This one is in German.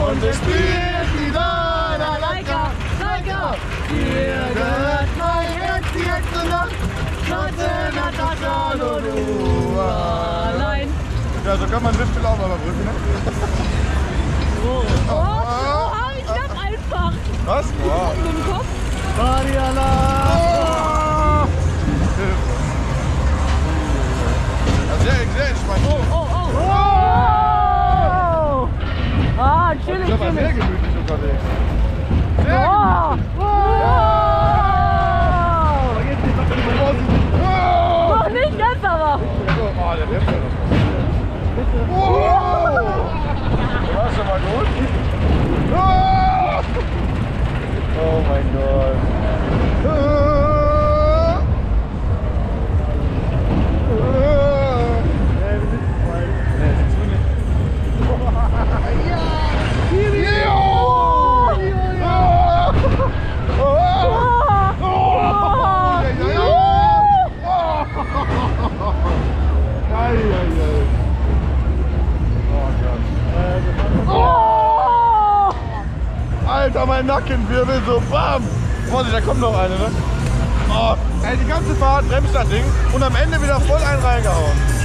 und es spielt wieder Laika, Laika. Dir gehört mein Herz die ganze Nacht, schwarze Natascha, nur du allein. Ja, so kann man Wispel auch mal überbrücken, ne? Ich hab einfach. Was? Wow. In den Kopf. Mariala! Sehr entspannt. Chillig, ich glaube, sehr gemütlich unterwegs. Sehr Noch nicht jetzt aber. Der hilft ja noch. War schon mal gut? Oh mein Gott. Alter, mein Nackenwirbel, so bam! Vorsicht, da kommt noch eine, ne? Oh, ey, die ganze Fahrt bremst das Ding und am Ende wieder voll einen reingehauen.